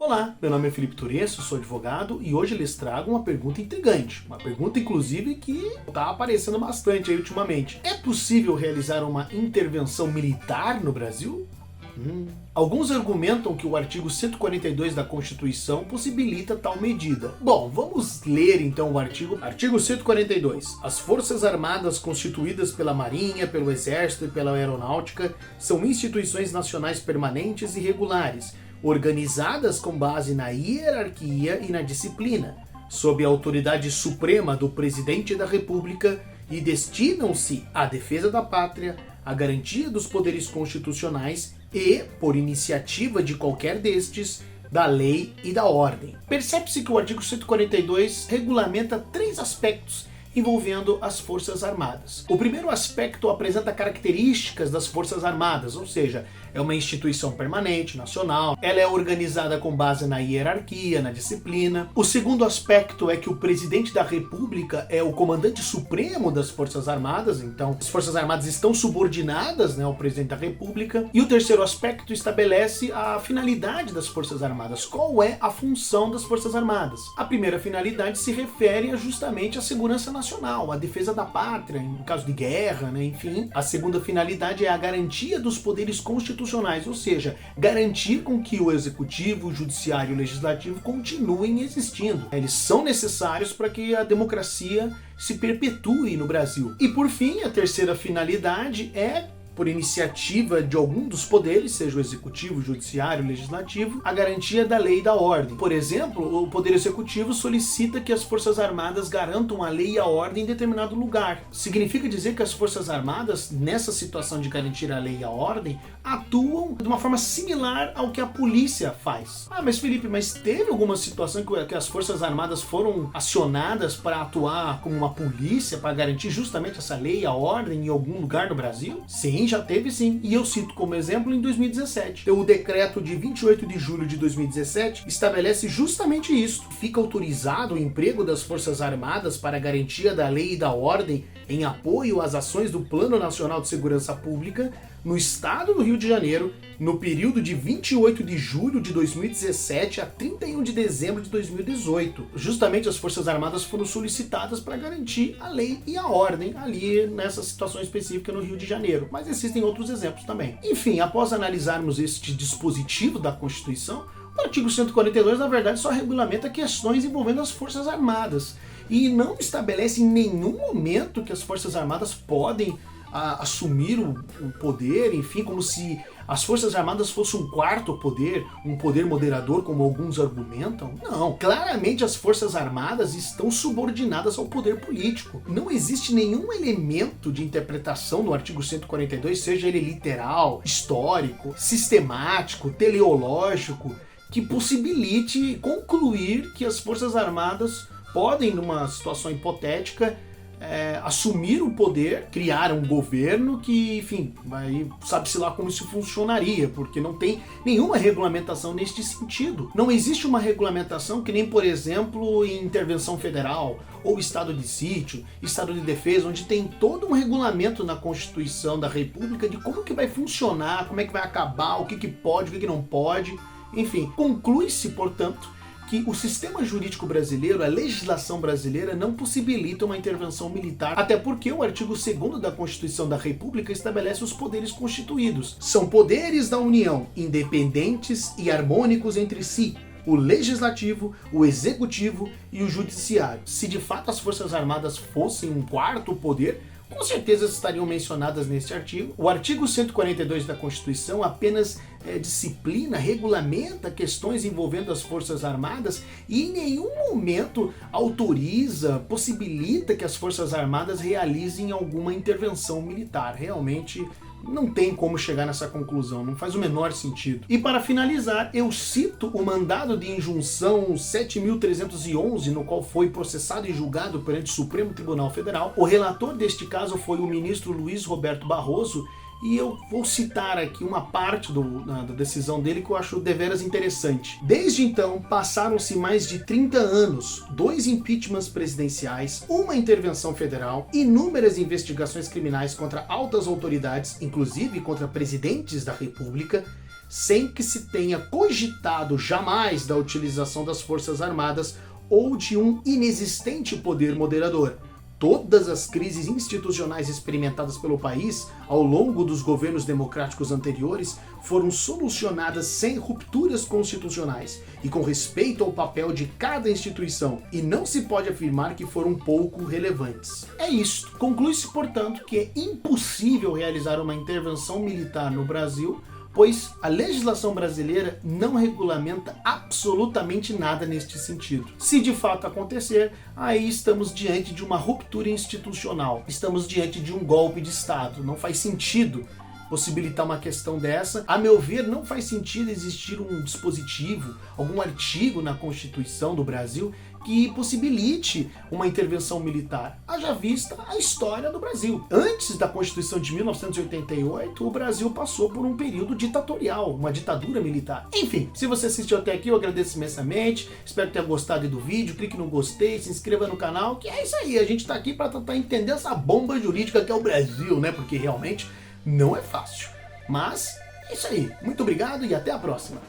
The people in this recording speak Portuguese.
Olá, meu nome é Felipe Turesso, sou advogado e hoje lhes trago uma pergunta intrigante. Uma pergunta, inclusive, que está aparecendo bastante aí ultimamente. É possível realizar uma intervenção militar no Brasil? Alguns argumentam que o artigo 142 da Constituição possibilita tal medida. Bom, vamos ler então o artigo. Artigo 142. As Forças Armadas constituídas pela Marinha, pelo Exército e pela Aeronáutica são instituições nacionais permanentes e regulares, organizadas com base na hierarquia e na disciplina, sob a autoridade suprema do Presidente da República e destinam-se à defesa da pátria, à garantia dos poderes constitucionais e, por iniciativa de qualquer destes, da lei e da ordem. Percebe-se que o artigo 142 regulamenta três aspectos envolvendo as Forças Armadas. O primeiro aspecto apresenta características das Forças Armadas, ou seja, é uma instituição permanente, nacional, ela é organizada com base na hierarquia, na disciplina. O segundo aspecto é que o Presidente da República é o comandante supremo das Forças Armadas, então as Forças Armadas estão subordinadas, ao Presidente da República. E o terceiro aspecto estabelece a finalidade das Forças Armadas, qual é a função das Forças Armadas. A primeira finalidade se refere justamente à segurança nacional, à defesa da pátria, em caso de guerra, enfim. A segunda finalidade é a garantia dos poderes constitucionais, ou seja, garantir com que o Executivo, o Judiciário e o Legislativo continuem existindo. Eles são necessários para que a democracia se perpetue no Brasil. E por fim, a terceira finalidade é, por iniciativa de algum dos poderes, seja o Executivo, o Judiciário, o Legislativo, a garantia da lei e da ordem. Por exemplo, o Poder Executivo solicita que as Forças Armadas garantam a lei e a ordem em determinado lugar. Significa dizer que as Forças Armadas, nessa situação de garantir a lei e a ordem, atuam de uma forma similar ao que a polícia faz. Mas Felipe, teve alguma situação que as Forças Armadas foram acionadas para atuar como uma polícia, para garantir justamente essa lei e a ordem em algum lugar no Brasil? Sim, já teve sim, e eu cito como exemplo em 2017. O decreto de 28 de julho de 2017 estabelece justamente isso. Fica autorizado o emprego das Forças Armadas para a garantia da lei e da ordem em apoio às ações do Plano Nacional de Segurança Pública no estado do Rio de Janeiro, no período de 28 de julho de 2017 a 31 de dezembro de 2018. Justamente as Forças Armadas foram solicitadas para garantir a lei e a ordem ali nessa situação específica no Rio de Janeiro. Mas existem outros exemplos também. Enfim, após analisarmos este dispositivo da Constituição, o artigo 142, na verdade, só regulamenta questões envolvendo as Forças Armadas e não estabelece em nenhum momento que as Forças Armadas podem assumir o poder, enfim, como se as Forças Armadas fossem um quarto poder, um poder moderador, como alguns argumentam. Não, claramente as Forças Armadas estão subordinadas ao poder político. Não existe nenhum elemento de interpretação no artigo 142, seja ele literal, histórico, sistemático, teleológico, que possibilite concluir que as Forças Armadas podem, numa situação hipotética, assumir o poder, criar um governo que, enfim, sabe-se lá como isso funcionaria, porque não tem nenhuma regulamentação neste sentido. Não existe uma regulamentação que nem, por exemplo, em intervenção federal, ou estado de sítio, estado de defesa, onde tem todo um regulamento na Constituição da República de como que vai funcionar, como é que vai acabar, o que pode, o que não pode. Enfim, conclui-se, portanto, que o sistema jurídico brasileiro, a legislação brasileira, não possibilita uma intervenção militar, até porque o artigo 2º da Constituição da República estabelece os poderes constituídos. São poderes da União, independentes e harmônicos entre si, o Legislativo, o Executivo e o Judiciário. Se de fato as Forças Armadas fossem um quarto poder, com certeza estariam mencionadas neste artigo. O artigo 142 da Constituição apenas disciplina, regulamenta questões envolvendo as Forças Armadas e em nenhum momento autoriza, possibilita que as Forças Armadas realizem alguma intervenção militar. Realmente não tem como chegar nessa conclusão, não faz o menor sentido. E para finalizar, eu cito o mandado de injunção 7.311, no qual foi processado e julgado perante o Supremo Tribunal Federal. O relator deste caso foi o ministro Luiz Roberto Barroso, e eu vou citar aqui uma parte da decisão dele que eu acho deveras interessante. Desde então, passaram-se mais de 30 anos, 2 impeachments presidenciais, uma intervenção federal, inúmeras investigações criminais contra altas autoridades, inclusive contra presidentes da República, sem que se tenha cogitado jamais da utilização das Forças Armadas ou de um inexistente poder moderador. Todas as crises institucionais experimentadas pelo país ao longo dos governos democráticos anteriores foram solucionadas sem rupturas constitucionais e com respeito ao papel de cada instituição, e não se pode afirmar que foram pouco relevantes. É isto. Conclui-se, portanto, que é impossível realizar uma intervenção militar no Brasil, pois a legislação brasileira não regulamenta absolutamente nada neste sentido. Se de fato acontecer, aí estamos diante de uma ruptura institucional, estamos diante de um golpe de Estado. Não faz sentido possibilitar uma questão dessa. A meu ver, não faz sentido existir um dispositivo, algum artigo na Constituição do Brasil que possibilite uma intervenção militar, haja vista a história do Brasil. Antes da Constituição de 1988, o Brasil passou por um período ditatorial, uma ditadura militar. Enfim, se você assistiu até aqui, eu agradeço imensamente, espero que tenha gostado do vídeo, clique no gostei, se inscreva no canal, que é isso aí, a gente tá aqui para tentar entender essa bomba jurídica que é o Brasil, né, porque realmente não é fácil. Mas, é isso aí, muito obrigado e até a próxima.